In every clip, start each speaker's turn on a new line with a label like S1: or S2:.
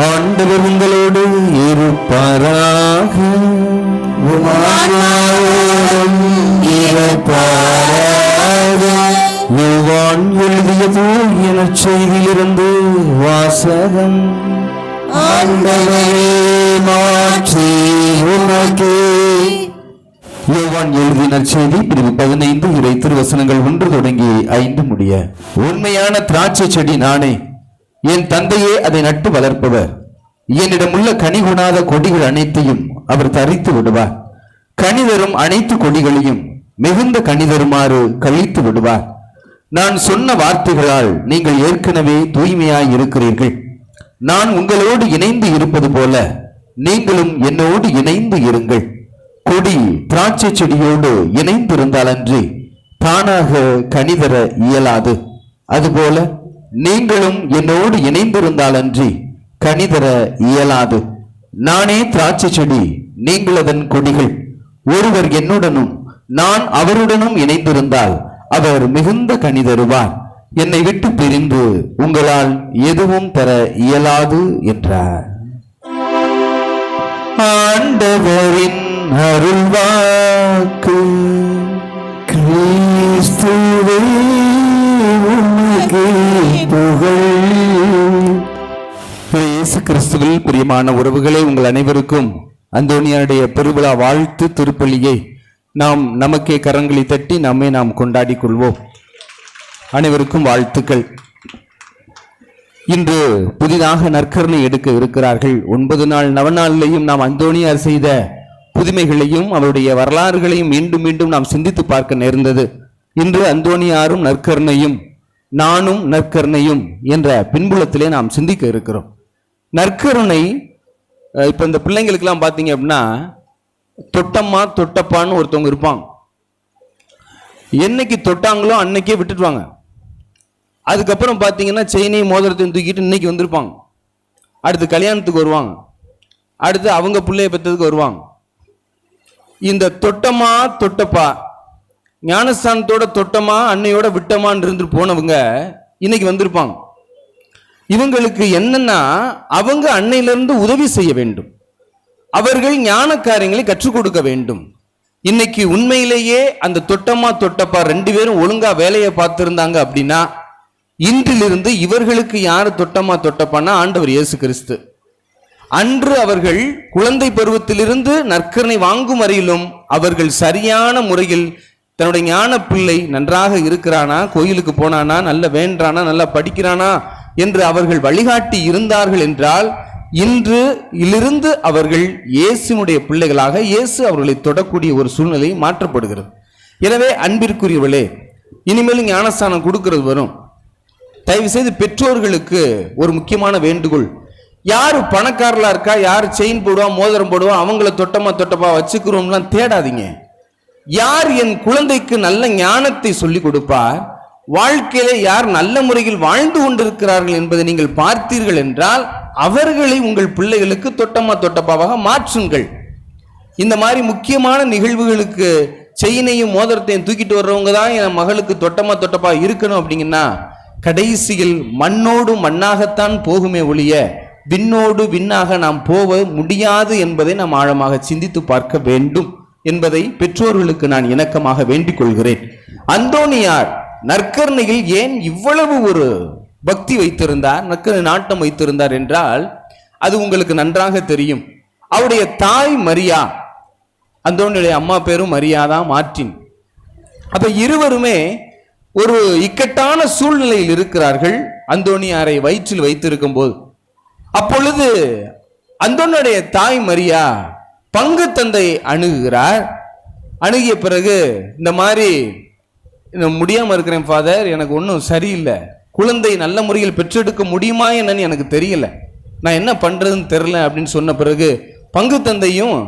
S1: ஆண்டவர் உங்களோடு இருப்பாராக. யோவான் எழுதிய தூய நற்செய்தியிலிருந்து வாசகம். ஆண்டவரே மாற்றி உமக்கே. யோவான் எழுதிய நற்செய்தி பிரிவு 15 இறை திருவசனங்கள் 1 தொடங்கி 5 முடிய. உண்மையான திராட்சை செடி நானே, என் தந்தையே அதை நட்டு வளர்ப்பவர். என்னிடமுள்ள கனி கொணாத கொடிகள் அனைத்தையும் அவர் தரித்து விடுவார். கனி தரும் அனைத்து கொடிகளையும் மிகுந்த கனி தருமாறு கழித்து விடுவார். நான் சொன்ன வார்த்தைகளால் நீங்கள் ஏற்கனவே தூய்மையாய் இருக்கிறீர்கள். நான் உங்களோடு இணைந்து இருப்பது போல நீங்களும் என்னோடு இணைந்து இருங்கள். கொடி திராட்சை செடியோடு இணைந்திருந்தாலன்றி தானாக கனி தர இயலாது. அதுபோல நீங்களும் என்னோடு இணைந்திருந்தாலன்றி கனி தர இயலாது. நானே திராட்சை செடி, நீங்கள் அதன் கொடிகள். ஒருவர் என்னுடனும் நான் அவருடனும் இணைந்திருந்தால் அவர் மிகுந்த கனி தருவார். என்னை விட்டு பிரிந்து உங்களால் எதுவும் தர இயலாது என்றார். ஆண்டவரின் அருள்வாக்கு. கிறிஸ்துவே உமக்கே புகழ். இயேசு கிறிஸ்துவில் பிரியமான உறவுகளே, உங்கள் அனைவருக்கும் அந்தோனியாருடைய பெருவிழா வாழ்த்து திருப்பலியை நாம் நமக்கே கரங்களை தட்டி நாம் கொண்டாடி கொள்வோம். அனைவருக்கும் வாழ்த்துக்கள். இன்று புதிதாக நற்கருணை எடுக்க இருக்கிறார்கள். 9 நாள் நவநாளிலையும் நாம் அந்தோனியார் செய்த புதுமைகளையும் அவருடைய வரலாறுகளையும் மீண்டும் மீண்டும் நாம் சிந்தித்து பார்க்க நேர்ந்தது. இன்று அந்தோனியாரும் நற்கருணையும் நானும் நற்கருணையும் என்ற பின்புலத்திலே நாம் சிந்திக்க இருக்கிறோம். நற்கருணை இப்போ இந்த பிள்ளைங்களுக்கெல்லாம் பார்த்தீங்க அப்படின்னா தொட்டம்மா தொட்டப்பான்னு ஒருத்தவங்க இருப்பாங்க. என்னைக்கு தொட்டாங்களோ அன்னைக்கே விட்டுட்டுவாங்க. அதுக்கப்புறம் பார்த்தீங்கன்னா செயினையும் மோதிரத்தையும் தூக்கிட்டு இன்னைக்கு வந்திருப்பாங்க. அடுத்து கல்யாணத்துக்கு வருவாங்க. அடுத்து அவங்க பிள்ளைய பெற்றதுக்கு வருவாங்க. இந்த தொட்டமா தொட்டப்பா ஞானஸ்தானத்தோட தொட்டமா அன்னையோட விட்டமான்னு இருந்து போனவங்க இன்னைக்கு வந்திருப்பாங்க. இவங்களுக்கு என்னன்னா அவங்க அன்னையிலிருந்து உதவி செய்ய வேண்டும். அவர்கள் ஞான காரியங்களை கற்றுக் கொடுக்க வேண்டும். இன்னைக்கு உண்மையிலேயே அந்த தொட்டமா தொட்டப்பா 2 பேரும் ஒழுங்கா வேலையை பார்த்திருந்தாங்க அப்படின்னா இன்றிலிருந்து இவர்களுக்கு யாரு தொட்டமா தொட்டப்பான்னா ஆண்டவர் இயேசு கிறிஸ்து. அன்று அவர்கள் குழந்தை பருவத்திலிருந்து நற்கருணை வாங்கும் வரையிலும் அவர்கள் சரியான முறையில் தன்னுடைய ஞான பிள்ளை நன்றாக இருக்கிறானா, கோயிலுக்கு போனானா, நல்ல வேண்டானா, நல்லா படிக்கிறானா என்று அவர்கள் வழிகாட்டி இருந்தார்கள் என்றால் இன்று இலிருந்து அவர்கள் இயேசுனுடைய பிள்ளைகளாக இயேசு அவர்களை தொடக்கூடிய ஒரு சூழ்நிலை மாற்றப்படுகிறது. எனவே அன்பிற்குரியவர்களே, இனிமேலும் ஞானஸ்தானம் கொடுக்கிறது வரும். தயவு செய்து பெற்றோர்களுக்கு ஒரு முக்கியமான வேண்டுகோள். யாரு பணக்காரலா இருக்கா, யாரு செயின் போடுவா, மோதிரம் போடுவா, அவங்கள தொட்டமா தொட்டப்பா வச்சுக்கிறோம்லாம் தேடாதீங்க. யார் என் குழந்தைக்கு நல்ல ஞானத்தை சொல்லிக் கொடுப்பார், வாழ்க்கையில யார் நல்ல முறையில் வாழ்ந்து கொண்டிருக்கிறார்கள் என்பதை நீங்கள் பார்த்தீர்கள் என்றால் அவர்களை உங்கள் பிள்ளைகளுக்கு தொட்டமா தொட்டப்பாவாக மாற்றுங்கள். இந்த மாதிரி முக்கியமான நிகழ்வுகளுக்கு செயினையும் மோதிரத்தையும் தூக்கிட்டு வர்றவங்க தான் என் மகளுக்கு தொட்டமா தொட்டப்பா இருக்கணும் அப்படிங்கன்னா கடைசியில் மண்ணோடு மண்ணாகத்தான் போகுமே ஒழிய விண்ணோடு விண்ணாக நாம் போக முடியாது என்பதை நாம் ஆழமாக சிந்தித்து பார்க்க வேண்டும் என்பதை பெற்றோர்களுக்கு நான் இணக்கமாக வேண்டிக் கொள்கிறேன். அந்தோனியார் நற்கருணையில் ஏன் இவ்வளவு ஒரு பக்தி வைத்திருந்தார், நற்கருணை நாட்டம் வைத்திருந்தார் என்றால் அது உங்களுக்கு நன்றாக தெரியும். அவருடைய தாய் மரியா, அந்தோனியுடைய அம்மா பேரும் மரியாதான், மார்ட்டின். அப்ப இருவருமே ஒரு இக்கட்டான சூழ்நிலையில் இருக்கிறார்கள் அந்தோனியாரை வயிற்றில் வைத்திருக்கும் போது. அப்பொழுது அந்தோனியுடைய தாய் மரியா பங்கு தந்தை அணுகுகிறார். அணுகிய பிறகு இந்த மாதிரி முடியாம இருக்கிறேன் ஃபாதர், எனக்கு ஒன்றும் சரியில்லை, குழந்தை நல்ல முறையில் பெற்றெடுக்க முடியுமா என்னன்னு எனக்கு தெரியல, நான் என்ன பண்றதுன்னு தெரியல அப்படின்னு சொன்ன பிறகு பங்கு தந்தையும்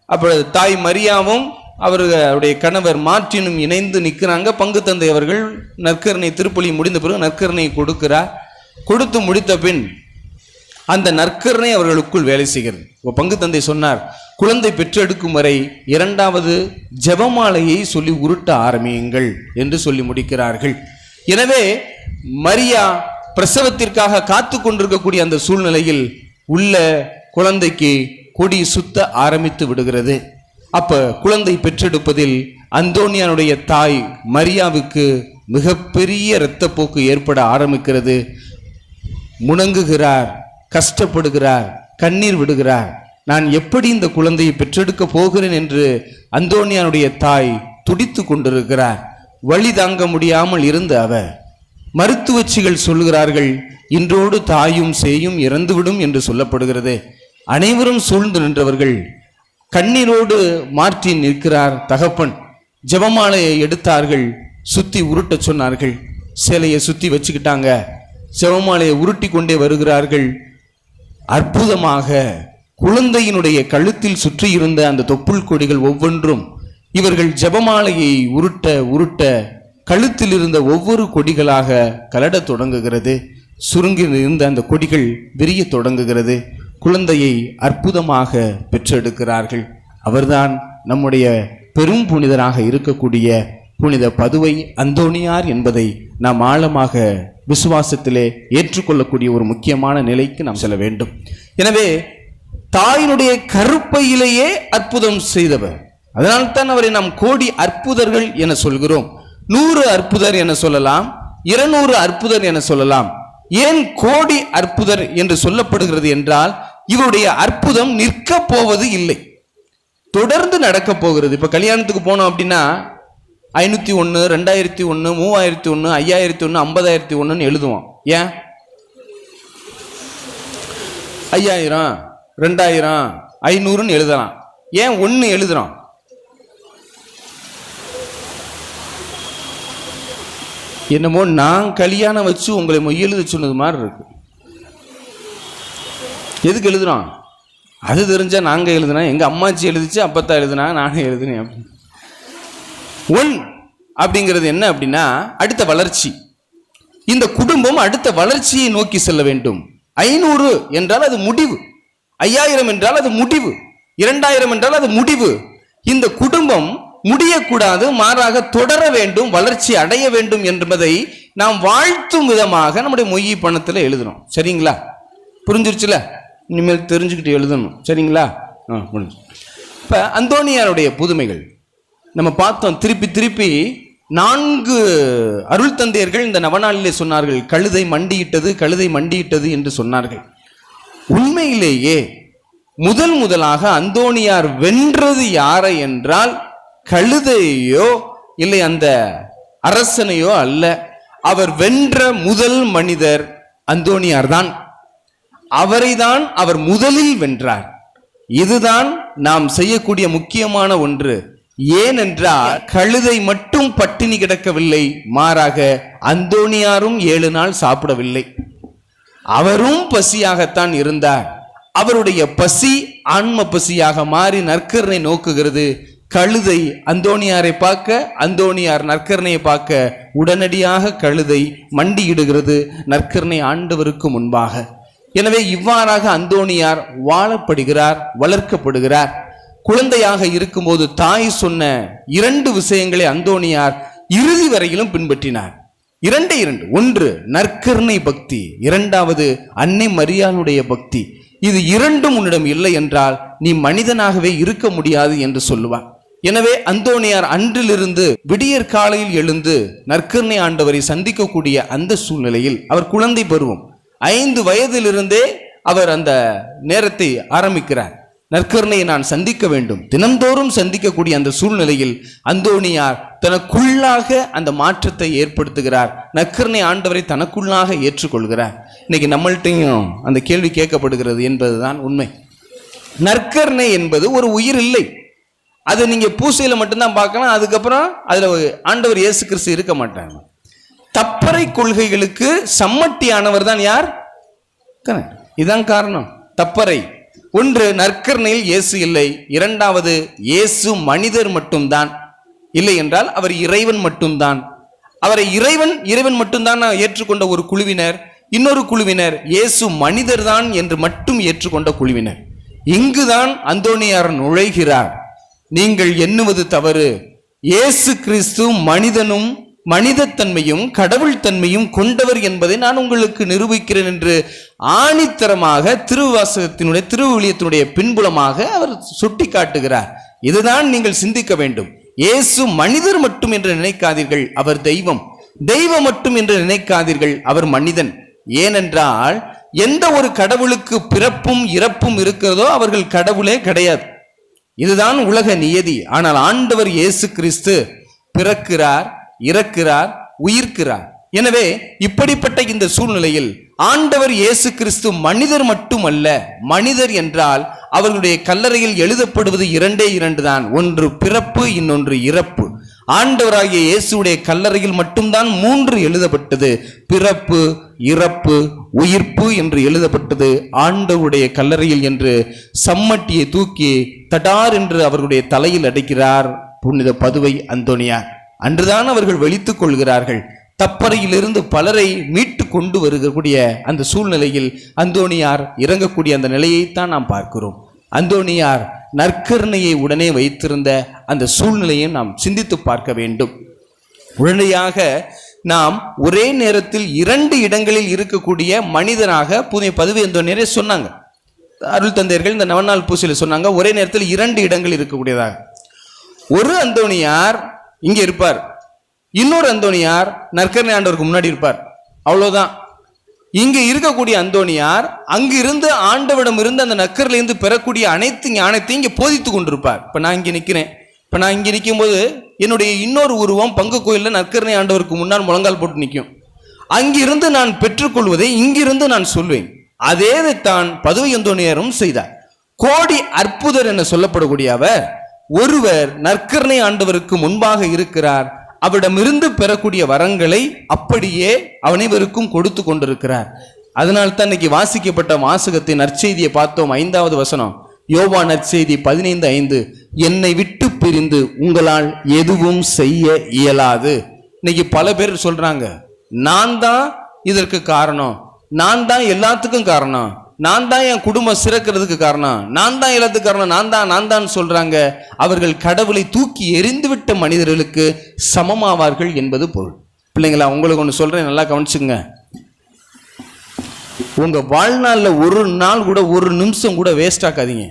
S1: அப்பொழுது தாய் மரியாவும் அவருடைய கணவர் மார்ட்டினும் இணைந்து நிற்கிறாங்க. பங்கு தந்தை அவர்கள் நற்கருணை திருப்பலி முடிந்த பிறகு நற்கருணை கொடுக்கிறார். கொடுத்து முடித்த பின் அந்த நற்கருணை அவர்களுக்குள் வேலை செய்கிறது. பங்கு தந்தை சொன்னார், குழந்தை பெற்றெடுக்கும் வரை 2வது ஜெபமாலையை சொல்லி உருட்ட ஆரம்பியுங்கள் என்று சொல்லி முடிக்கிறார்கள். எனவே மரியா பிரசவத்திற்காக காத்து கொண்டிருக்கக்கூடிய அந்த சூழ்நிலையில் உள்ள குழந்தைக்கு கொடி சுத்த ஆரம்பித்து விடுகிறது. அப்ப குழந்தை பெற்றெடுப்பதில் அந்தோனியாருடைய தாய் மரியாவுக்கு மிகப்பெரிய இரத்தப்போக்கு ஏற்பட ஆரம்பிக்கிறது. முணங்குகிறார், கஷ்டப்படுகிறார், கண்ணீர் விடுகிறார். நான் எப்படி இந்த குழந்தையை பெற்றெடுக்க போகிறேன் என்று அந்தோனியாருடைய தாய் துடித்து கொண்டிருக்கிறார். வழி தாங்க முடியாமல் இருந்த அவர், மருத்துவச்சிகள் சொல்கிறார்கள், இன்றோடு தாயும் சேயும் இறந்துவிடும் என்று சொல்லப்படுகிறது. அனைவரும் சூழ்ந்து நின்றவர்கள். கண்ணீரோடு மாற்றி நிற்கிறார் தகப்பன். ஜெபமாலையை எடுத்தார்கள், சுத்தி உருட்ட சொன்னார்கள். சேலையை சுத்தி வச்சுக்கிட்டாங்க. ஜெபமாலையை உருட்டி கொண்டே வருகிறார்கள். அற்புதமாக குழந்தையினுடைய கழுத்தில் சுற்றி இருந்த அந்த தொப்புள் கொடிகள் ஒவ்வொன்றும் இவர்கள் ஜெபமாலையை உருட்ட உருட்ட கழுத்தில் இருந்த ஒவ்வொரு கொடிகளாக கலடத் தொடங்குகிறது. சுருங்கி இருந்த அந்த கொடிகள் விரிய தொடங்குகிறது. குழந்தையை அற்புதமாக பெற்றெடுக்கிறார்கள். அவர்தான் நம்முடைய பெரும் புனிதராக இருக்கக்கூடிய புனித பதுவை அந்தோணியார் என்பதை நாம் ஆழமாக விசுவாசத்திலே ஏற்றுக்கொள்ளக்கூடிய ஒரு முக்கியமான நிலைக்கு நாம் செல்ல வேண்டும். எனவே தாயினுடைய கருப்பையிலேயே அற்புதம் செய்தவர். அதனால்தான் அவரை நாம் கோடி அற்புதர்கள் என சொல்கிறோம். 100 அற்புதர் என சொல்லலாம், 200 அற்புதர் என சொல்லலாம். ஏன் கோடி அற்புதர் என்று சொல்லப்படுகிறது என்றால், இவருடைய அற்புதம் நிற்க போவது இல்லை, தொடர்ந்து நடக்க போகிறது. இப்ப கல்யாணத்துக்கு போனோம் அப்படின்னா 501, 2001, 3001, 5001, 50,001 எழுதுவோம். ஏன் 5000, 2000, 500 எழுதலாம். ஏன் 1 எழுதுறோம்? என்னமோ நான் கல்யாணம் வச்சு உங்களை எழுத சொன்னது மாதிரி இருக்கு. எதுக்கு எழுதுறோம்? அது தெரிஞ்சா நாங்க எழுதுனா, எங்க அம்மாச்சி எழுதிச்சு, அப்பத்தான் எழுதுனா, நானே எழுதுனேன் அப்படின்னு. 1 அப்படிங்கிறது என்ன அப்படின்னா அடுத்த வளர்ச்சி. இந்த குடும்பம் அடுத்த வளர்ச்சியை நோக்கி செல்ல வேண்டும். 500 என்றால் அது முடிவு, 5000 என்றால் அது முடிவு, 2000 என்றால் அது முடிவு. இந்த குடும்பம் முடியக்கூடாது, மாறாக தொடர வேண்டும், வளர்ச்சி அடைய வேண்டும் என்பதை நாம் வாழ்த்தும் விதமாக நம்முடைய மொய் பணத்தில் எழுதுறோம். சரிங்களா? புரிஞ்சிருச்சுல? இனிமேல் தெரிஞ்சுக்கிட்டு எழுதணும். சரிங்களா? புரிஞ்சு. இப்ப அந்தோணியாருடைய புதுமைகள் நம்ம பார்த்தோம். திருப்பி திருப்பி 4 அருள் தந்தையர்கள் இந்த நவநாளிலே சொன்னார்கள், கழுதை மண்டியிட்டது, கழுதை மண்டியிட்டது என்று சொன்னார்கள். உண்மையிலேயே முதலாக அந்தோணியார் வென்றது யாரை என்றால் கழுதையோ இல்லை அந்த அரசனையோ அல்ல. அவர் வென்ற முதல் மனிதர் அந்தோணியார் தான். அவரை தான் அவர் முதலில் வென்றார். இதுதான் நாம் செய்யக்கூடிய முக்கியமான ஒன்று. ஏனென்றால் கழுதை மட்டும் பட்டினி கிடக்கவில்லை, மாறாக அந்தோணியாரும் 7 நாள் சாப்பிடவில்லை. அவரும் பசியாகத்தான் இருந்தார். அவருடைய பசி ஆன்ம பசியாக மாறி நற்கருணை நோக்குகிறது. கழுதை அந்தோணியாரை பார்க்க, அந்தோணியார் நற்கருணையை பார்க்க உடனடியாக கழுதை மண்டியிடுகிறது நற்கருணை ஆண்டவருக்கு முன்பாக. எனவே இவ்வாறாக அந்தோணியார் வாழப்படுகிறார், வளர்க்கப்படுகிறார். குழந்தையாக இருக்கும்போது தாய் சொன்ன 2 விஷயங்களை அந்தோணியார் இறுதி வரையிலும் பின்பற்றினார். 2 ஒன்று நற்கருணை பக்தி, 2வது அன்னை மரியாளுடைய பக்தி. இது 2ம் உன்னிடம் இல்லை என்றால் நீ மனிதனாகவே இருக்க முடியாது என்று சொல்லுவார். எனவே அந்தோணியார் அன்றிலிருந்து விடியற் காலையில் எழுந்து நற்கருணை ஆண்டவரை சந்திக்கக்கூடிய அந்த சூழ்நிலையில், அவர் குழந்தை பருவம் 5 வயதிலிருந்தே அவர் அந்த நேரத்தை ஆரம்பிக்கிறார். நற்கருணையை நான் சந்திக்க வேண்டும், தினந்தோறும் சந்திக்கக்கூடிய அந்த சூழ்நிலையில் அந்தோணியார் தனக்குள்ளாக அந்த மாற்றத்தை ஏற்படுத்துகிறார். நற்கருணை ஆண்டவரை தனக்குள்ளாக ஏற்றுக்கொள்கிறார். இன்னைக்கு நம்மள்ட்டையும் அந்த கேள்வி கேட்கப்படுகிறது என்பதுதான் உண்மை. நற்கருணை என்பது ஒரு உயிர் இல்லை. அது நீங்க பூசையில மட்டும்தான் பார்க்கலாம். அதுக்கப்புறம் அதுல ஆண்டவர் இயேசு கிறிஸ்து இருக்க மாட்டாங்க. தப்பறை கொள்கைகளுக்கு சம்மட்டியானவர் தான் யார்? இதுதான் காரணம். தப்பறை ஒன்று, நற்கருணையில் இயேசு இல்லை. 2வது, இயேசு மனிதர் மட்டும்தான். இல்லை என்றால் அவர் இறைவன் மட்டும்தான். அவரை இறைவன் மட்டும்தான் ஏற்றுக்கொண்ட ஒரு குழுவினர். இன்னொரு குழுவினர் இயேசு மனிதர் தான் என்று மட்டும் ஏற்றுக்கொண்ட குழுவினர். இங்குதான் அந்தோணியார் நுழைகிறார். நீங்கள் எண்ணுவது தவறு. இயேசு கிறிஸ்து மனிதனும் மனிதத்தன்மையும் கடவுள் தன்மையும் கொண்டவர் என்பதை நான் உங்களுக்கு நிரூபிக்கிறேன் என்று ஆணித்தரமாக திருவாசகத்தினுடைய திருவிழியத்தினுடைய பின்புலமாக அவர் சுட்டி காட்டுகிறார். இதுதான் நீங்கள் சிந்திக்க வேண்டும். இயேசு மனிதர் மட்டும் என்று நினைக்காதீர்கள், அவர் தெய்வம். தெய்வம் மட்டும் என்று நினைக்காதீர்கள், அவர் மனிதன். ஏனென்றால் எந்த ஒரு கடவுளுக்கு பிறப்பும் இறப்பும் இருக்கிறதோ அவர்கள் கடவுளே கிடையாது. இதுதான் உலக நியதி. ஆனால் ஆண்டவர் இயேசு கிறிஸ்து பிறக்கிறார், இறக்கிறார், உயிர்க்கிறார். எனவே இப்படிப்பட்ட இந்த சூழ்நிலையில் ஆண்டவர் இயேசு கிறிஸ்து மனிதர் மட்டுமல்ல. மனிதர் என்றால் அவர்களுடைய கல்லறையில் எழுதப்படுவது இரண்டே இரண்டு தான், ஒன்று பிறப்பு, இன்னொன்று இறப்பு. ஆண்டவராகிய இயேசுடைய கல்லறையில் மட்டும்தான் 3 எழுதப்பட்டது. பிறப்பு, இறப்பு, உயிர்ப்பு என்று எழுதப்பட்டது ஆண்டவருடைய கல்லறையில் என்று சம்மட்டியை தூக்கி தடார் என்று அவர்களுடைய தலையில் அடைக்கிறார் புனித பதுவை அந்தோணியார். அன்றுதான் அவர்கள் வெளித்துக் கொள்கிறார்கள். தப்பறையிலிருந்து பலரை மீட்டு கொண்டு வருகக்கூடிய அந்த சூழ்நிலையில் அந்தோணியார் இறங்கக்கூடிய அந்த நிலையைத்தான் நாம் பார்க்கிறோம். அந்தோணியார் நற்கருணையை உடனே வைத்திருந்த அந்த சூழ்நிலையை நாம் சிந்தித்து பார்க்க வேண்டும். உடனடியாக நாம் ஒரே நேரத்தில் 2 இடங்களில் இருக்கக்கூடிய மனிதனாக புனித பதுவை அந்தோணியாரை சொன்னாங்க. அருள் தந்தையர்கள் இந்த நவநாள் பூசையில் சொன்னாங்க, ஒரே நேரத்தில் 2 இடங்கள் இருக்கக்கூடியதாக. ஒரு அந்தோணியார் இங்கே இருப்பார், இன்னொரு அந்தோணியார் நற்கருணை ஆண்டவருக்கு முன்னாடி இருப்பார். அவ்வளவுதான். இங்க இருக்கக்கூடிய அந்தோணியார் அங்கிருந்து ஆண்டவரிடம் இருந்து அந்த நற்கருணையிலிருந்து பெறக்கூடிய அனைத்து ஞானத்தையும் இங்கே போதித்து கொண்டிருப்பார். இப்ப நான் இங்கே நிற்கிறேன். இப்ப நான் இங்கே நிற்கும் போது என்னுடைய இன்னொரு உருவம் பங்கு கோயிலில் நற்கருணை ஆண்டவருக்கு முன்னால் முழங்கால் போட்டு நிற்கும். அங்கிருந்து நான் பெற்றுக்கொள்வதை இங்கிருந்து நான் சொல்வேன். அதேதான் பதுவை அந்தோணியாரும் செய்தார். கோடி அற்புதர் என சொல்லப்படக்கூடிய அவர் ஒருவர் நற்கருணை ஆண்டவருக்கு முன்பாக இருக்கிறார். அவரிடமிருந்து பெறக்கூடிய வரங்களை அப்படியே அனைவருக்கும் கொடுத்து கொண்டிருக்கிறார். அதனால்தான் இன்னைக்கு வாசிக்கப்பட்ட வாசகத்தின் நற்செய்தியை பார்த்தோம். 5வது வசனம், யோவான் நற்செய்தி 15:5, என்னை விட்டு பிரிந்து உங்களால் எதுவும் செய்ய இயலாது. இன்னைக்கு பல பேர் சொல்றாங்க, நான் தான் இதற்கு காரணம், நான் தான் எல்லாத்துக்கும் காரணம், நான் தான் என் குடும்பம் சிறக்கிறதுக்கு காரணம், நான் தான் எல்லாத்துக்கு காரணம், நான் தான் சொல்றாங்க. அவர்கள் கடவுளை தூக்கி எறிந்துவிட்ட மனிதர்களுக்கு சமமாவார்கள் என்பது பொருள். பிள்ளைங்களா, உங்களுக்கு ஒன்று சொல்றேன், நல்லா கவனிச்சுங்க. உங்க வாழ்நாளில் ஒரு நாள் கூட, ஒரு நிமிஷம் கூட வேஸ்ட் ஆக்காதீங்க,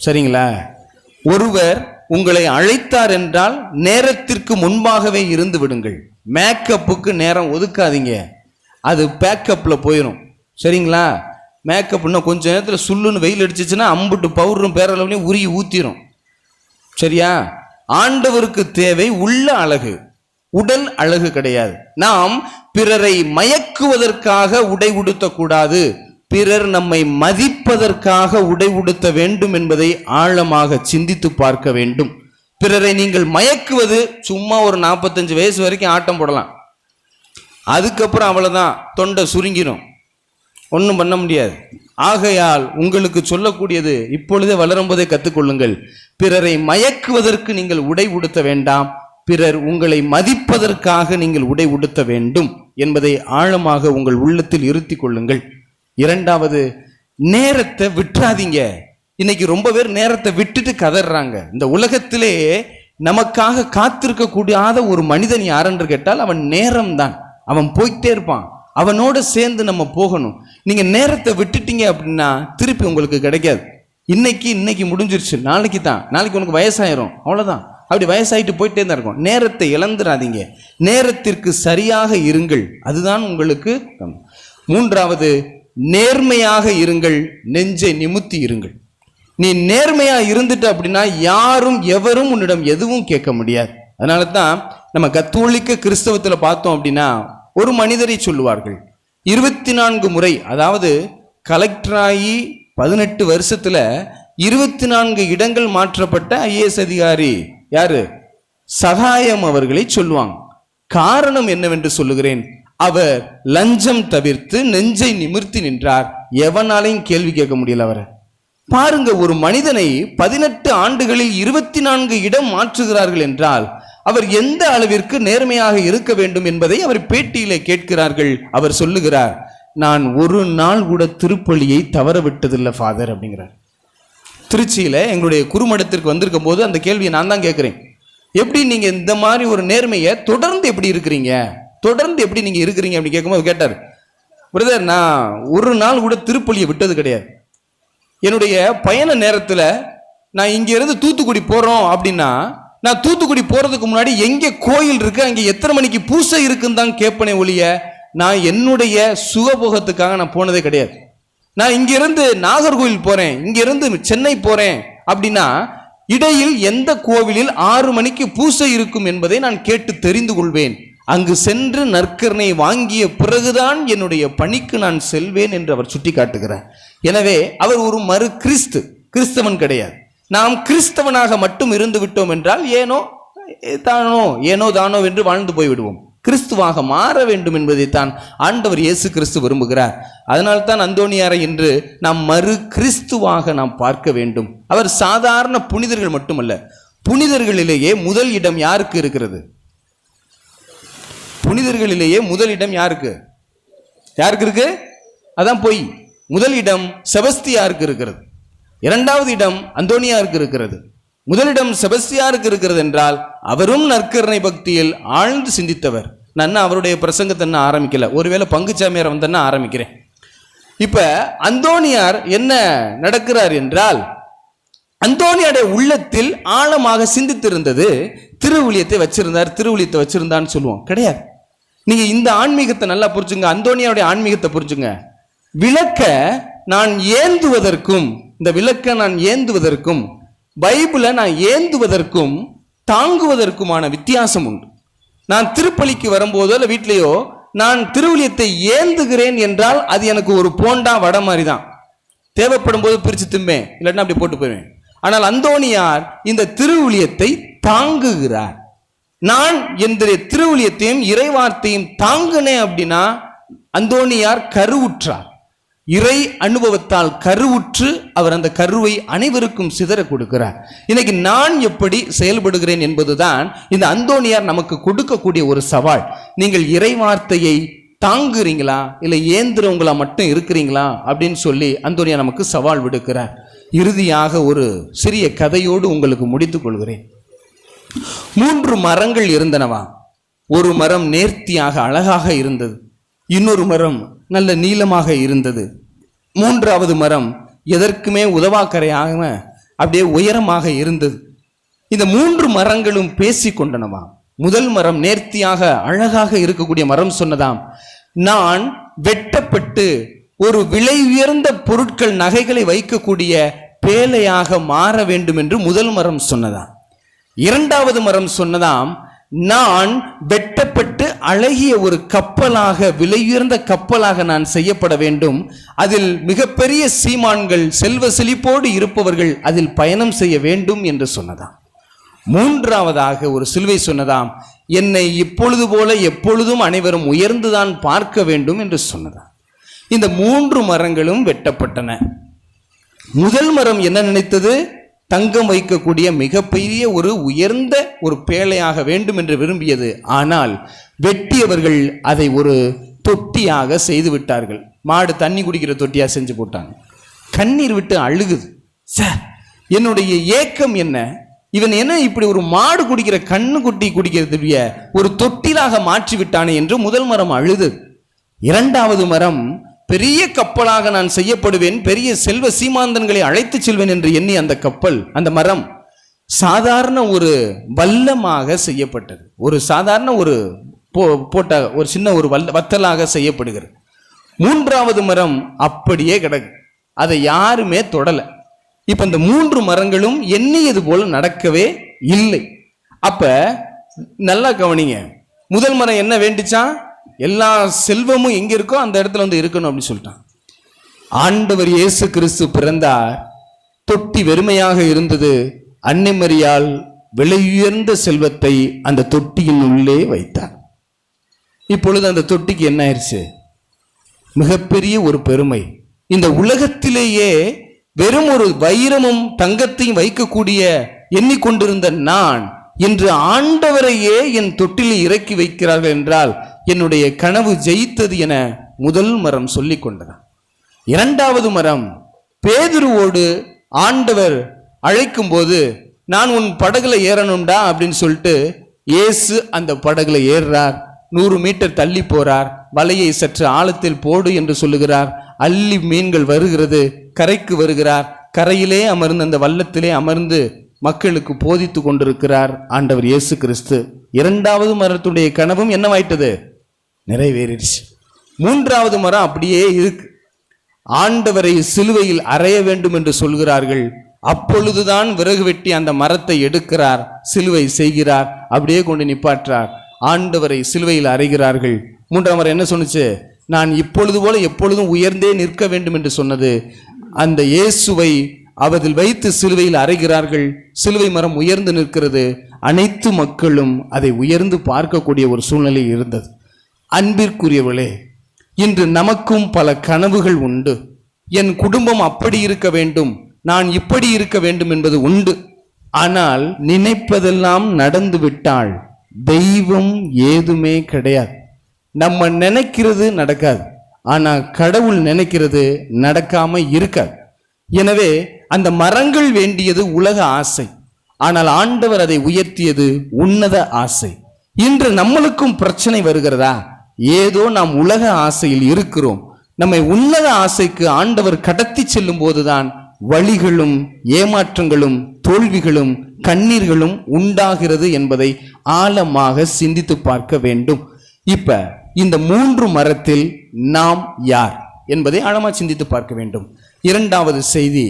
S1: சரிங்களா? ஒருவர் உங்களை அழைத்தார் என்றால் நேரத்திற்கு முன்பாகவே இருந்து விடுங்கள். மேக்கப்புக்கு நேரம் ஒதுக்காதீங்க, அது பேக்கப்ல போயிடும், சரிங்களா? மேக்கப் இன்னும் கொஞ்சம் நேரத்தில் சுல்லுன்னு வெயில் அடிச்சிச்சுன்னா அம்புட்டு பவுடரும் பேரளவுலையும் உருகி ஊத்திரும், சரியா? ஆண்டவருக்கு தேவை உள்ள அழகு, உடல் அழகு கிடையாது. நாம் பிறரை மயக்குவதற்காக உடை உடுத்தக்கூடாது, பிறர் நம்மை மதிப்பதற்காக உடை உடுத்த வேண்டும் என்பதை ஆழமாக சிந்தித்து பார்க்க வேண்டும். பிறரை நீங்கள் மயக்குவது சும்மா ஒரு 45 வயசு வரைக்கும் ஆட்டம் போடலாம், அதுக்கப்புறம் அவ்வளவுதான், தொண்டை சுருங்கிடும், ஒன்றும் பண்ண முடியாது. ஆகையால் உங்களுக்கு சொல்லக்கூடியது, இப்பொழுதே வளரும்போதே கற்றுக்கொள்ளுங்கள். பிறரை மயக்குவதற்கு நீங்கள் உடை உடுத்த வேண்டாம், பிறர் உங்களை மதிப்பதற்காக நீங்கள் உடை உடுத்த வேண்டும் என்பதை ஆழமாக உங்கள் உள்ளத்தில் இருத்தி கொள்ளுங்கள். 2வது, நேரத்தை விட்டுறாதீங்க. இன்னைக்கு ரொம்ப பேர் நேரத்தை விட்டுட்டு கதறாங்க. இந்த உலகத்திலே நமக்காக காத்திருக்க கூடாத ஒரு மனிதன் யாரென்று கேட்டால் அவன் நேரம்தான். அவன் போயிட்டே இருப்பான், அவனோட சேர்ந்து நம்ம போகணும். நீங்க நேரத்தை விட்டுட்டீங்க அப்படின்னா திருப்பி உங்களுக்கு கிடைக்காது. இன்னைக்கு முடிஞ்சிருச்சு, நாளைக்கு தான், நாளைக்கு உனக்கு வயசாயிரும், அவ்வளவுதான். அப்படி வயசாயிட்டு போயிட்டே தான் இருக்கும். நேரத்தை இழந்துடாதீங்க, நேரத்திற்கு சரியாக இருங்கள், அதுதான் உங்களுக்கு. 3வது, நேர்மையாக இருங்கள், நெஞ்சை நிமித்தி இருங்கள். நீ நேர்மையா இருந்துட்ட அப்படின்னா யாரும் எவரும் உன்னிடம் எதுவும் கேட்க முடியாது. அதனால தான் நம்ம கத்தோலிக்க கிறிஸ்தவத்தில் பார்த்தோம் அப்படின்னா ஒரு மனிதரை சொல்லுவார்கள், 24 முறை, அதாவது கலெக்டராகி 18 வருஷத்துல 24 இடங்கள் மாற்றப்பட்ட IAS அதிகாரி யாரு? சகாயம் அவர்களை சொல்லுவாங்க. காரணம் என்னவென்று சொல்லுகிறேன், அவர் லஞ்சம் தவிர்த்து நெஞ்சை நிமிர்த்தி நின்றார். எவனாலையும் கேள்வி கேட்க முடியல அவரை. பாருங்க, ஒரு மனிதனை 18 ஆண்டுகளில் 24 இடம் மாற்றுகிறார்கள் என்றால் அவர் எந்த அளவிற்கு நேர்மையாக இருக்க வேண்டும் என்பதை அவர் பேட்டியிலே கேட்கிறார்கள். அவர் சொல்லுகிறார், நான் ஒரு நாள் கூட திருப்பலியை தவற விட்டதில்லை ஃபாதர் அப்படிங்கிறார். திருச்சியில எங்களுடைய குறுமடத்திற்கு வந்திருக்கும் போது அந்த கேள்வியை நான் தான் கேட்கிறேன். எப்படி நீங்க இந்த மாதிரி ஒரு நேர்மையை தொடர்ந்து எப்படி இருக்கிறீங்க, தொடர்ந்து எப்படி நீங்க இருக்கிறீங்க அப்படி கேட்கும்போது கேட்டார், பிரதர் நான் ஒரு நாள் கூட திருப்பலியை விட்டது கிடையாது. என்னுடைய பயண நேரத்தில் நான் இங்க இருந்து தூத்துக்குடி போறோம் அப்படின்னா, நான் தூத்துக்குடி போறதுக்கு முன்னாடி எங்க கோயில் இருக்கு, அங்க எத்தனை மணிக்கு பூசை இருக்குன்னு தான் கேட்பனே ஒழிய நான் என்னுடைய சுகபோகத்துக்காக நான் போனதே கிடையாது. நான் இங்க இருந்து நாகர்கோவில் போறேன், இங்க இருந்து சென்னை போறேன் அப்படின்னா இடையில் எந்த கோவிலில் 6 மணிக்கு பூசை இருக்கும் என்பதை நான் கேட்டு தெரிந்து கொள்வேன். அங்கு சென்று நற்கருணை வாங்கிய பிறகுதான் என்னுடைய பணிக்கு நான் செல்வேன் என்று அவர் சுட்டி காட்டுகிறார். எனவே அவர் ஒரு மறு கிறிஸ்தவன் கிடையாது. நாம் கிறிஸ்தவனாக மட்டும் இருந்து விட்டோம் என்றால் ஏனோ தானோ என்று வாழ்ந்து போய்விடுவோம். கிறிஸ்துவாக மாற வேண்டும் என்பதைத்தான் ஆண்டவர் இயேசு கிறிஸ்து விரும்புகிறார். அதனால்தான் அந்தோனியாரை என்று நாம் மறு கிறிஸ்துவாக நாம் பார்க்க வேண்டும். அவர் சாதாரண புனிதர்கள் மட்டுமல்ல, புனிதர்களிலேயே முதல் இடம் யாருக்கு இருக்கிறது? புனிதர்களிலேயே முதல் இடம் யாருக்கு இருக்கு? அதான் போய் முதல் இடம் செபஸ்தியாருக்கு இருக்கிறது, இரண்டாவது இடம் அந்தோனியாருக்கு இருக்கிறது. முதலிடம் செபஸ்தியாருக்கு இருக்கிறது என்றால் அவரும் நற்கருணை பக்தியில் ஆழ்ந்து சிந்தித்தவர். நான் அவருடைய பிரசங்கத்தை ஆரம்பிக்கல, ஒருவேளை பங்குச்சாமியார் வந்தேன்னா ஆரம்பிக்கிறேன். இப்ப அந்தோனியார் என்ன நடக்கிறார் என்றால், அந்தோனியாருடைய உள்ளத்தில் ஆழமாக சிந்தித்திருந்தது திருவுளியத்தை வச்சிருந்தான்னு சொல்லுவோம் கிடையாது. நீங்க இந்த ஆன்மீகத்தை நல்லா புரிஞ்சுங்க, அந்தோனியாருடைய ஆன்மீகத்தை புரிஞ்சுங்க. விளக்க நான் ஏந்துவதற்கும், இந்த விளக்க நான் ஏந்துவதற்கும், பைபிளை நான் ஏந்துவதற்கும் தாங்குவதற்குமான வித்தியாசம் உண்டு. நான் திருப்பலிக்கு வரும்போதோ இல்லை வீட்டிலேயோ நான் திருவுளியத்தை ஏந்துகிறேன் என்றால் அது எனக்கு ஒரு போண்டா வடை மாதிரி தான். தேவைப்படும் போது பிரித்து திம்பேன், இல்லைன்னா அப்படி போட்டு போயிடுவேன். ஆனால் அந்தோனியார் இந்த திருவுளியத்தை தாங்குகிறார். நான் என்னுடைய திருவுளியத்தையும் இறைவார்த்தையும் தாங்கினேன் அப்படின்னா அந்தோனியார் கருவுற்றார். இறை அனுபவத்தால் கருவுற்று அவர் அந்த கருவை அனைவருக்கும் சிதற கொடுக்கிறார். இன்னைக்கு நான் எப்படி செயல்படுகிறேன் என்பதுதான் இந்த அந்தோனியார் நமக்கு கொடுக்கக்கூடிய ஒரு சவால். நீங்கள் இறை வார்த்தையை தாங்குறீங்களா இல்லை ஏந்திரவங்களா மட்டும் இருக்கிறீங்களா அப்படின்னு சொல்லி அந்தோனியார் நமக்கு சவால் விடுக்கிறார். இறுதியாக ஒரு சிறிய கதையோடு உங்களுக்கு முடித்துக் கொள்கிறேன். 3 மரங்கள் இருந்தனவா. ஒரு மரம் நேர்த்தியாக அழகாக இருந்தது, இன்னொரு மரம் நல்ல நீளமாக இருந்தது, மூன்றாவது மரம் எதற்குமே உதவாக்கரையாக அப்படியே உயரமாக இருந்தது. இந்த 3 மரங்களும் பேசி கொண்டனவா. முதல் மரம் நேர்த்தியாக அழகாக இருக்கக்கூடிய மரம் சொன்னதாம், நான் வெட்டப்பட்டு ஒரு விலை உயர்ந்த பொருட்கள் நகைகளை வைக்கக்கூடிய பேழையாக மாற வேண்டும் என்று முதல் மரம் சொன்னதாம். இரண்டாவது மரம் சொன்னதாம், நான் வெட்டப்பட்டு அழகிய ஒரு கப்பலாக, விலையுயர்ந்த கப்பலாக நான் செய்யப்பட வேண்டும், அதில் மிகப்பெரிய சீமான்கள் செல்வ செழிப்போடு இருப்பவர்கள் அதில் பயணம் செய்ய வேண்டும் என்று சொன்னதாம். மூன்றாவதாக ஒரு சிலுவை சொன்னதாம், என்னை இப்பொழுது போல எப்பொழுதும் அனைவரும் உயர்ந்துதான் பார்க்க வேண்டும் என்று சொன்னதாம். இந்த 3 மரங்களும் வெட்டப்பட்டன. முதல் மரம் என்ன நினைத்தது? தங்கம் வைக்கக்கூடிய மிகப்பெரிய ஒரு உயர்ந்த ஒரு பேழையாக வேண்டும் என்று விரும்பியது. ஆனால் வெட்டியவர்கள் அதை ஒரு தொட்டியாக செய்து விட்டார்கள். மாடு தண்ணி குடிக்கிற தொட்டியாக செஞ்சு போட்டாங்க. கண்ணீர் விட்டு அழுகுது. சார், என்னுடைய ஏக்கம் என்ன, இவன் என்ன இப்படி ஒரு மாடு குடிக்கிற கண்ணு குட்டி குடிக்கிறதுடைய ஒரு தொட்டிலாக மாற்றி விட்டானே என்று முதல் மரம் அழுது. இரண்டாவது மரம், பெரிய கப்பலாக நான் செய்யப்படுவேன், பெரிய செல்வ சீமாந்தன்களை அழைத்து செல்வேன் என்று எண்ணி அந்த கப்பல், அந்த மரம் சாதாரண ஒரு வல்லமாக செய்யப்பட்டது. ஒரு சாதாரண ஒரு போட்ட ஒரு சின்ன ஒரு வத்தலாக செய்யப்படுகிறது. மூன்றாவது மரம் அப்படியே கிடக்கு, அதை யாருமே தொடல. இப்ப இந்த 3 மரங்களும் எண்ணியது போல நடக்கவே இல்லை. அப்ப நல்லா கவனிங்க, முதல் மரம் என்ன வேண்டிச்சான்? எல்லா செல்வமும் எங்க இருக்கோ அந்த இடத்துல வந்து இருக்கணும் அப்படின்னு சொல்லிட்டான். ஆண்டவர் இயேசு கிறிஸ்து பிறந்தார், தொட்டி வெறுமையாக இருந்தது. அன்னை மரியாள் விலையுயர்ந்த செல்வத்தை அந்த தொட்டியின் உள்ளே வைத்தார். இப்பொழுது அந்த தொட்டிக்கு என்ன ஆயிடுச்சு? மிகப்பெரிய ஒரு பெருமை. இந்த உலகத்திலேயே வெறும் ஒரு வைரமும் தங்கத்தையும் வைக்கக்கூடிய எண்ணிக்கொண்டிருந்த நான் இன்று ஆண்டவரையே என் தொட்டிலை இறக்கி வைக்கிறார்கள் என்றால் என்னுடைய கனவு ஜெயித்தது என முதல் மரம் சொல்லிக் கொண்டது. இரண்டாவது மரம், பேதுருவோடு ஆண்டவர் அழைக்கும் போது நான் உன் படகுல ஏறணும்டா அப்படின்னு சொல்லிட்டு இயேசு அந்த படகுல ஏறுறார். 100 மீட்டர் தள்ளி போறார். வலையை சற்று ஆழத்தில் போடு என்று சொல்லுகிறார். அள்ளி மீன்கள் வருகிறது. கரைக்கு வருகிறார். கரையிலே அமர்ந்து அந்த வள்ளத்திலே அமர்ந்து மக்களுக்கு போதித்து கொண்டிருக்கிறார் ஆண்டவர் இயேசு கிறிஸ்து. 2வது மரத்துடைய கனவும் என்னவாயிட்டது? நிறைவேறிடுச்சு. 3வது மரம் அப்படியே இருக்கு. ஆண்டவரை சிலுவையில் அறைய வேண்டும் என்று சொல்கிறார்கள். அப்பொழுதுதான் விறகு வெட்டி அந்த மரத்தை எடுக்கிறார், சிலுவை செய்கிறார், அப்படியே கொண்டு நிப்பாற்றார். ஆண்டவரை சிலுவையில் அறைகிறார்கள். 3ஆம் மரம் என்ன சொன்னுச்சு? நான் இப்பொழுது போல எப்பொழுதும் உயர்ந்தே நிற்க வேண்டும் என்று சொன்னது. அந்த இயேசுவை அவதில் வைத்து சிலுவையில் அறைகிறார்கள். சிலுவை மரம் உயர்ந்து நிற்கிறது. அனைத்து மக்களும் அதை உயர்ந்து பார்க்கக்கூடிய ஒரு சூழ்நிலை இருந்தது. அன்பிற்குரியவர்களே, இன்று நமக்கும் பல கனவுகள் உண்டு. என் குடும்பம் அப்படி இருக்க வேண்டும், நான் இப்படி இருக்க வேண்டும் என்பது உண்டு. ஆனால் நினைப்பதெல்லாம் நடந்து விட்டால் தெய்வம் ஏதுமே கிடையாது. நம்ம நினைக்கிறது நடக்காது, ஆனா கடவுள் நினைக்கிறது நடக்காம இருக்காது. எனவே அந்த மரங்கள் வேண்டியது உலக ஆசை, ஆனால் ஆண்டவர் அதை உயர்த்தியது உன்னத ஆசை. இன்று நம்மளுக்கும் பிரச்சனை வருகிறதா? ஏதோ நாம் உலக ஆசையில் இருக்கிறோம். நம்மை உன்னத ஆசைக்கு ஆண்டவர் கடத்தி செல்லும் போதுதான் வலிகளும் ஏமாற்றங்களும் தோல்விகளும் கண்ணீர்களும் உண்டாகிறது என்பதை ஆழமாக சிந்தித்து பார்க்க வேண்டும். இப்ப இந்த 3 மரத்தில் நாம் யார் என்பதை ஆழமாக சிந்தித்து பார்க்க வேண்டும். 2வது செய்தி,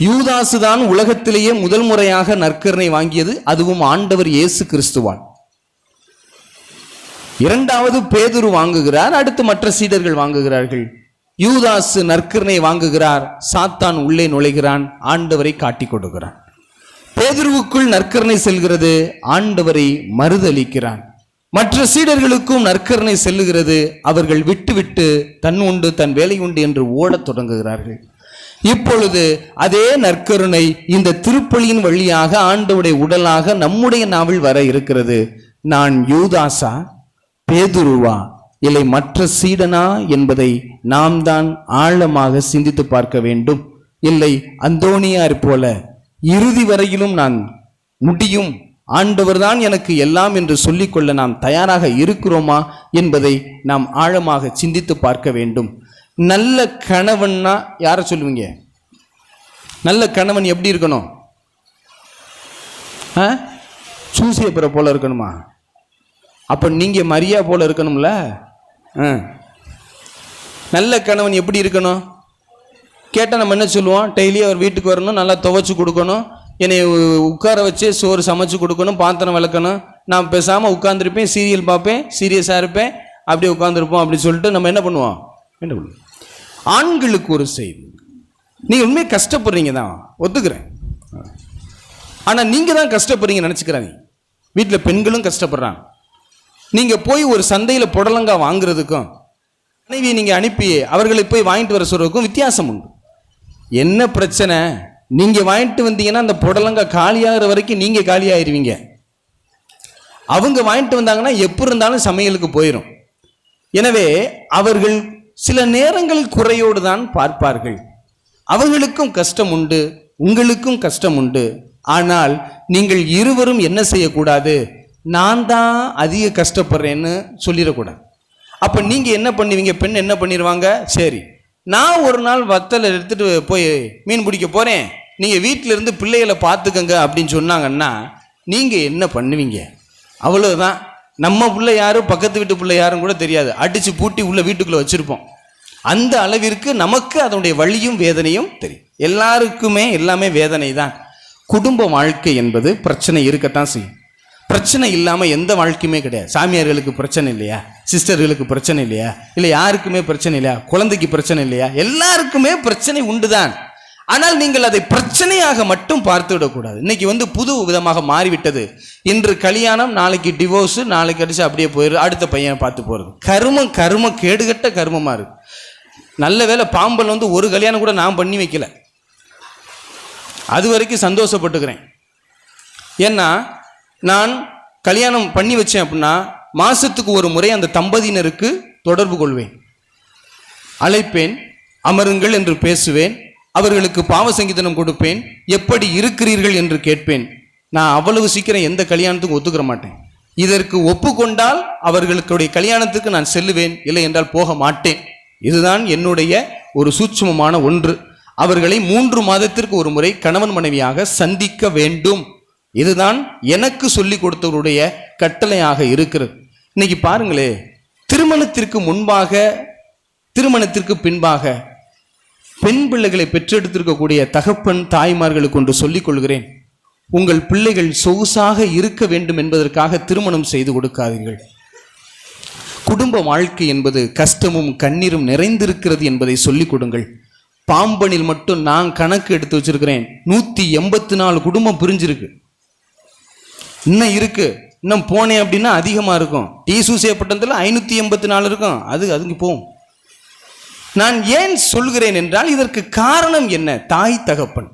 S1: யூதாசு தான் உலகத்திலேயே முதல் முறையாக நற்கருணை வாங்கியது, அதுவும் ஆண்டவர் இயேசு கிறிஸ்துவால். 2வது பேதுரு வாங்குகிறார், அடுத்து மற்ற சீடர்கள் வாங்குகிறார்கள். யூதாசு நற்கருணை வாங்குகிறார், சாத்தான் உள்ளே நுழைகிறான், ஆண்டவரை காட்டி கொடுக்கிறான். பேதுருவுக்குள் நற்கருணை செல்கிறது, ஆண்டவரை மறுதலிக்கிறான். மற்ற சீடர்களுக்கும் நற்கருணை செல்லுகிறது, அவர்கள் விட்டு தன் உண்டு தன் வேலை உண்டு என்று ஓடத் தொடங்குகிறார்கள். இப்பொழுது அதே நற்கருணை இந்த திருப்பலியின் வழியாக ஆண்டவருடைய உடலாக நம்முடைய நாவில் வர இருக்கிறது. நான் யூதாசா, பேதுருவா, இல்லை மற்ற சீடனா என்பதை நாம் தான் ஆழமாக சிந்தித்து பார்க்க வேண்டும். இல்லை அந்தோனியார் போல இறுதி வரையிலும் நான் முடியும், ஆண்டவர் தான் எனக்கு எல்லாம் என்று சொல்லிக்கொள்ள நாம் தயாராக இருக்கிறோமா என்பதை நாம் ஆழமாக சிந்தித்து பார்க்க வேண்டும். நல்ல கணவன்னா யாரை சொல்லுவீங்க? நல்ல கணவன் எப்படி இருக்கணும்? சூசியப்பரை போல இருக்கணுமா? அப்ப நீங்க மரியா போல இருக்கணும்ல. நல்ல கணவன் எப்படி இருக்கணும் கேட்டால் நம்ம என்ன சொல்லுவோம்? டெய்லி அவர் வீட்டுக்கு வரணும், நல்லா துவைச்சு கொடுக்கணும், என்னை உட்கார வச்சு சோறு சமைச்சு கொடுக்கணும், பாத்திரம் விளக்கணும், நான் பேசாமல் உட்காந்துருப்பேன், சீரியல் பார்ப்பேன், சீரியஸாக இருப்பேன், அப்படியே உட்காந்துருப்போம் அப்படின்னு சொல்லிட்டு நம்ம என்ன பண்ணுவோம்? ஆண்களுக்கு ஒரு செய்தி, நீங்கள் உண்மையை கஷ்டப்படுறீங்க தான், ஒத்துக்கிறேன். ஆனால் நீங்கள் தான் கஷ்டப்படுறீங்க நினச்சிக்கிறாங்க. வீட்டில் பெண்களும் கஷ்டப்படுறாங்க. நீங்கள் போய் ஒரு சந்தையில் புடலங்காய் வாங்குறதுக்கும் மனைவியை நீங்கள் அனுப்பி அவர்களை போய் வாங்கிட்டு வர சொல்றதுக்கும் வித்தியாசம் உண்டு. என்ன பிரச்சனை? நீங்கள் வாங்கிட்டு வந்தீங்கன்னா அந்த புடலங்காய் காலியாகிற வரைக்கும் நீங்கள் காலியாயிருவீங்க. அவங்க வாங்கிட்டு வந்தாங்கன்னா எப்படி இருந்தாலும் சமையலுக்கு போயிடும். எனவே அவர்கள் சில நேரங்களில் குறையோடு தான் பார்ப்பார்கள். அவர்களுக்கும் கஷ்டம் உண்டு, உங்களுக்கும் கஷ்டம் உண்டு. ஆனால் நீங்கள் இருவரும் என்ன செய்யக்கூடாது? நான் தான் அதிக கஷ்டப்படுறேன்னு சொல்லிடக்கூடாது. அப்போ நீங்கள் என்ன பண்ணுவீங்க? பெண் என்ன பண்ணிடுவாங்க? சரி, நான் ஒரு நாள் வத்தலை எடுத்துகிட்டு போய் மீன் பிடிக்க போகிறேன், நீங்கள் வீட்டில் இருந்து பிள்ளைகளை பார்த்துக்கங்க அப்படின்னு சொன்னாங்கன்னா நீங்கள் என்ன பண்ணுவீங்க? அவ்வளோதான். நம்ம பிள்ளை யாரும் பக்கத்து வீட்டு பிள்ளை யாரும் கூட தெரியாது, அடித்து பூட்டி உள்ள வீட்டுக்குள்ளே வச்சுருப்போம். அந்த அளவிற்கு நமக்கு அதனுடைய வலியும் வேதனையும் தெரியும். எல்லாருக்குமே எல்லாமே வேதனை தான். குடும்ப வாழ்க்கை என்பது பிரச்சனை இருக்கத்தான் செய்யும். பிரச்சனை இல்லாமல் எந்த வாழ்க்கையுமே கிடையாது. சாமியார்களுக்கு பிரச்சனை இல்லையா? சிஸ்டர்களுக்கு பிரச்சனை இல்லையா? இல்லை யாருக்குமே பிரச்சனை இல்லையா? குழந்தைக்கு பிரச்சனை இல்லையா? எல்லாருக்குமே பிரச்சனை உண்டுதான். ஆனால் நீங்கள் அதை பிரச்சனையாக மட்டும் பார்த்து விடக்கூடாது. இன்னைக்கு புது விதமாக மாறிவிட்டது. இன்று கல்யாணம், நாளைக்கு டிவோர்ஸு, நாளைக்கு அடிச்சு அப்படியே போயிரு, அடுத்த பையனை பார்த்து போகிறது. கருமம் கேடுகட்ட கருமமாக இருக்கு. நல்ல வேலை பாம்பல் ஒரு கல்யாணம் கூட நான் பண்ணி வைக்கல, அது வரைக்கும் சந்தோஷப்பட்டுக்கிறேன். ஏன்னா நான் கல்யாணம் பண்ணி வச்சேன் அப்படின்னா மாசத்துக்கு ஒரு முறை அந்த தம்பதியினருக்கு தொடர்பு கொள்வேன், அழைப்பேன், அமருங்கள் என்று பேசுவேன். அவர்களுக்கு பாவ சங்கீதனம் கொடுப்பேன், எப்படி இருக்கிறீர்கள் என்று கேட்பேன். நான் அவ்வளவு சீக்கிரம் எந்த கல்யாணத்துக்கும் ஒத்துக்கிற மாட்டேன். இதற்கு ஒப்புக்கொண்டால் அவர்களுடைய கல்யாணத்துக்கு நான் செல்லுவேன், இல்லை என்றால் போக மாட்டேன். இதுதான் என்னுடைய ஒரு சூட்சுமமான ஒன்று. அவர்களை 3 மாதத்திற்கு ஒரு முறை கணவன் மனைவியாக சந்திக்க வேண்டும். இதுதான் எனக்கு சொல்லிக் கொடுத்தவருடைய கட்டளையாக இருக்கிறது. இன்னைக்கு பாருங்களே, திருமணத்திற்கு முன்பாக திருமணத்திற்கு பின்பாக பெண் பிள்ளைகளை பெற்றெடுத்திருக்கக்கூடிய தகப்பன் தாய்மார்களுக்கு ஒன்று சொல்லிக் கொள்கிறேன். உங்கள் பிள்ளைகள் சொகுசாக இருக்க வேண்டும் என்பதற்காக திருமணம் செய்து கொடுக்காதீர்கள். குடும்ப வாழ்க்கை என்பது கஷ்டமும் கண்ணீரும் நிறைந்திருக்கிறது என்பதை சொல்லிக் கொடுங்கள். பாம்பனில் மட்டும் நான் கணக்கு எடுத்து வச்சிருக்கிறேன், 184 குடும்பம் பிரிஞ்சிருக்கு. இன்னும் இருக்கு, இன்னும் போனேன் அப்படின்னா அதிகமாக இருக்கும். சூசையப்பட்டதில் 584 இருக்கும். அதுக்கு போகும். நான் ஏன் சொல்கிறேன் என்றால் இதற்கு காரணம் என்ன? தாய் தகப்பன்.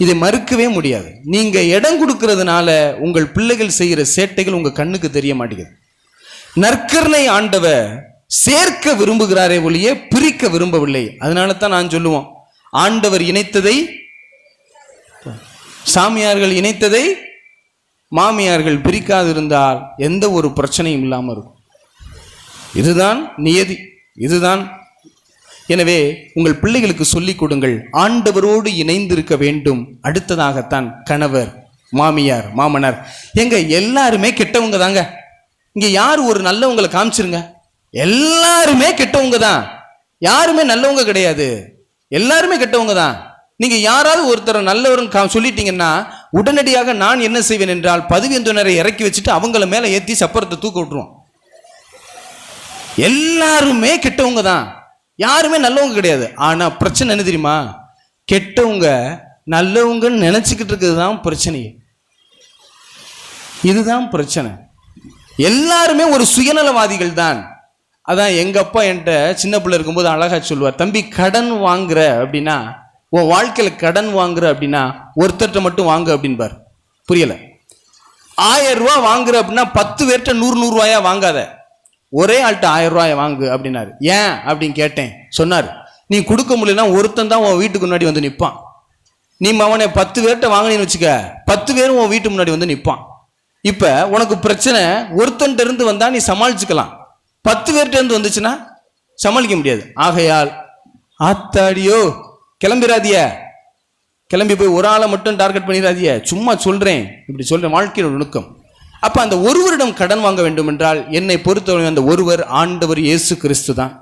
S1: இதை மறுக்கவே முடியாது. நீங்க இடம் கொடுக்கிறதுனால உங்கள் பிள்ளைகள் செய்கிற சேட்டைகள் உங்க கண்ணுக்கு தெரிய மாட்டேங்குது. நற்கருணை ஆண்டவர் சேர்க்க விரும்புகிறாரே ஒழிய பிரிக்க விரும்பவில்லை. அதனால தான் நான் சொல்லுவோம், ஆண்டவர் இணைத்ததை சாமியார்கள் இணைத்ததை மாமியார்கள் பிரிக்காதிருந்தால் எந்த ஒரு பிரச்சனையும் இல்லாமல் இருக்கும். இதுதான் நியதி, இதுதான். எனவே உங்கள் பிள்ளைகளுக்கு சொல்லிக் கொடுங்கள், ஆண்டவரோடு இணைந்திருக்க வேண்டும். அடுத்ததாகத்தான் கணவர், மாமியார், மாமனார். எங்க எல்லாருமே கெட்டவங்க தாங்க. இங்க யார் ஒரு நல்லவங்களை காமிச்சிருங்க. எல்லாருமே கெட்டவங்க தான், யாருமே நல்லவங்க கிடையாது. எல்லாருமே கெட்டவங்க தான். நீங்க யாராவது ஒருத்தர் நல்லவரும் சொல்லிட்டீங்கன்னா உடனடியாக நான் என்ன செய்வேன் என்றால் பதவியேந்தனரை இறக்கி வச்சுட்டு அவங்கள மேல ஏற்றி சப்பரத்தை தூக்க விட்டுருவோம். எல்லாருமே கெட்டவங்க தான், யாருமே நல்லவங்க கிடையாது. ஆனா பிரச்சனை என்ன தெரியுமா? கெட்டவங்க நல்லவங்கன்னு நினைச்சுக்கிட்டு இருக்கிறது தான் பிரச்சனை. இதுதான் பிரச்சனை. எல்லாருமே ஒரு சுயநலவாதிகள் தான். அதான் எங்க அப்பா என்கிட்ட சின்ன பிள்ளை இருக்கும்போது அழகா சொல்லுவார், தம்பி கடன் வாங்குற அப்படின்னா, உன் வாழ்க்கையில கடன் வாங்குற அப்படின்னா ஒருத்தர்கிட்ட மட்டும் வாங்க அப்படின்பார். புரியல? 1000 ரூபா வாங்குற அப்படின்னா 10 பேர்கிட்ட 100 ரூபாயா வாங்காத, ஒரே ஆள்கிட்ட 1000 ரூபாயை வாங்கு அப்படின்னாரு. ஏன் அப்படின்னு கேட்டேன். சொன்னார், நீ கொடுக்க முடியலன்னா ஒருத்தன் தான் உன் வீட்டுக்கு முன்னாடி வந்து நிற்பான். நீ அவனை 10 பேர்கிட்ட வாங்கினு வச்சுக்க, 10 பேரும் உன் வீட்டு முன்னாடி வந்து நிற்பான். இப்ப உனக்கு பிரச்சனை ஒருத்தன் இருந்து வந்தா நீ சமாளிச்சுக்கலாம், 10 பேர்கிட்ட இருந்து வந்துச்சுன்னா சமாளிக்க முடியாது. ஆகையால் ஆத்தாடியோ கிளம்பிடாதிய, கிளம்பி போய் ஒரு ஆளை மட்டும் டார்கெட் பண்ணிடாதிய, சும்மா சொல்றேன், இப்படி சொல்றேன். வாழ்க்கையோட நுணுக்கம். அப்ப அந்த ஒருவரிடம் கடன் வாங்க வேண்டும் என்றால் என்னை பொறுத்தவரை அந்த ஒருவர் ஆண்டவர் இயேசு கிறிஸ்து தான்.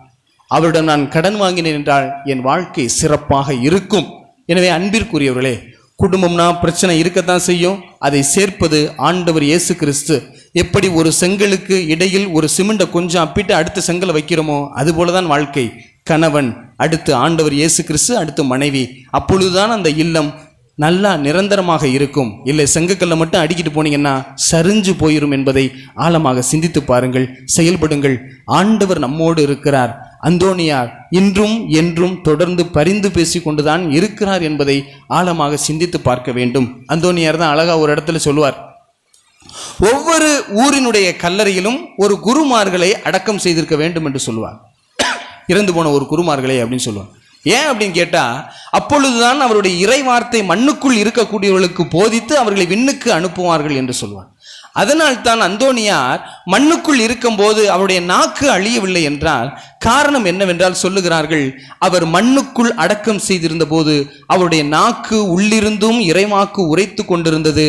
S1: அவரிடம் நான் கடன் வாங்கினேன் என்றால் என் வாழ்க்கை சிறப்பாக இருக்கும். எனவே அன்பிற்குரியவர்களே, குடும்பம்னா பிரச்சனை இருக்கத்தான் செய்யும். அதை சேர்ப்பது ஆண்டவர் இயேசு கிறிஸ்து. எப்படி ஒரு செங்கலுக்கு இடையில் ஒரு சிமெண்டை கொஞ்சம் அப்பிட்டு அடுத்த செங்கலை வைக்கிறோமோ அதுபோலதான் வாழ்க்கை. கணவன், அடுத்து ஆண்டவர் இயேசு கிறிஸ்து, அடுத்து மனைவி. அப்பொழுதுதான் அந்த இல்லம் நல்லா நிரந்தரமாக இருக்கும். இல்லை செங்கக்கல்ல மட்டும் அடிக்கிட்டு போனீங்கன்னா சரிஞ்சு போயிரும் என்பதை ஆழமாக சிந்தித்து பாருங்கள், செயல்படுங்கள். ஆண்டவர் நம்மோடு இருக்கிறார். அந்தோனியார் இன்றும் என்றும் தொடர்ந்து பரிந்து பேசி கொண்டுதான் இருக்கிறார் என்பதை ஆழமாக சிந்தித்து பார்க்க வேண்டும். அந்தோனியார் தான் அழகா ஒரு இடத்துல சொல்லுவார், ஒவ்வொரு ஊரினுடைய கல்லறையிலும் ஒரு குருமார்களை அடக்கம் செய்திருக்க வேண்டும் என்று சொல்லுவார். இறந்து போன ஒரு குருமார்களே அப்படின்னு சொல்லுவார். ஏன் அப்படின்னு கேட்டா, அப்பொழுதுதான் அவருடைய இறை வார்த்தை மண்ணுக்குள் இருக்கக்கூடியவர்களுக்கு போதித்து அவர்களை விண்ணுக்கு அனுப்புவார்கள் என்று சொல்வார். அதனால் தான் அந்தோனியார் மண்ணுக்குள் இருக்கும் போது அவருடைய நாக்கு அழியவில்லை என்றால் காரணம் என்னவென்றால் சொல்லுகிறார்கள், அவர் மண்ணுக்குள் அடக்கம் செய்திருந்த போது அவருடைய நாக்கு உள்ளிருந்தும் இறைவாக்கு உரைத்து கொண்டிருந்தது.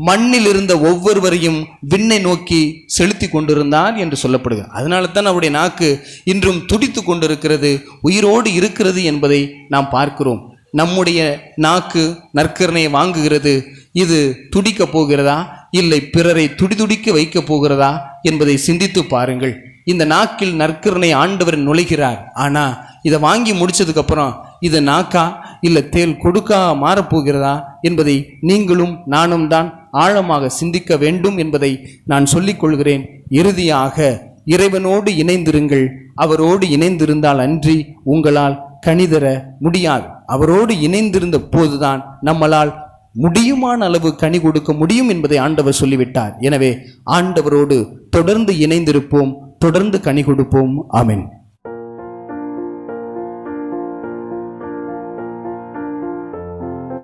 S1: மண்ணில் இருந்த ஒவ்வொருவரையும் விண்ணை நோக்கி செலுத்தி கொண்டிருந்தார் என்று சொல்லப்படுகிறது. அதனால தான் அவருடைய நாக்கு இன்றும் துடித்து கொண்டிருக்கிறது, உயிரோடு இருக்கிறது என்பதை நாம் பார்க்கிறோம். நம்முடைய நாக்கு நற்கருணையை வாங்குகிறது. இது துடிக்க போகிறதா, இல்லை பிறரை துடிதுடிக்க வைக்க போகிறதா என்பதை சிந்தித்து பாருங்கள். இந்த நாக்கில் நற்கருணை ஆண்டவர் நுழைகிறார். ஆனா இதை வாங்கி முடிச்சதுக்கு அப்புறம் இது நாக்கா இல்லை தேல் கொடுக்கா மாறப்போகிறதா என்பதை நீங்களும் நானும் தான் ஆழமாக சிந்திக்க வேண்டும் என்பதை நான் சொல்லிக் கொள்கிறேன். இறுதியாக இறைவனோடு இணைந்திருங்கள். அவரோடு இணைந்திருந்தால் அன்றி உங்களால் கனிதர முடியாது. அவரோடு இணைந்திருந்த போதுதான் நம்மளால் முடியுமான அளவு கனி கொடுக்க முடியும் என்பதை ஆண்டவர் சொல்லிவிட்டார். எனவே ஆண்டவரோடு தொடர்ந்து இணைந்திருப்போம், தொடர்ந்து கனி கொடுப்போம். ஆமென்.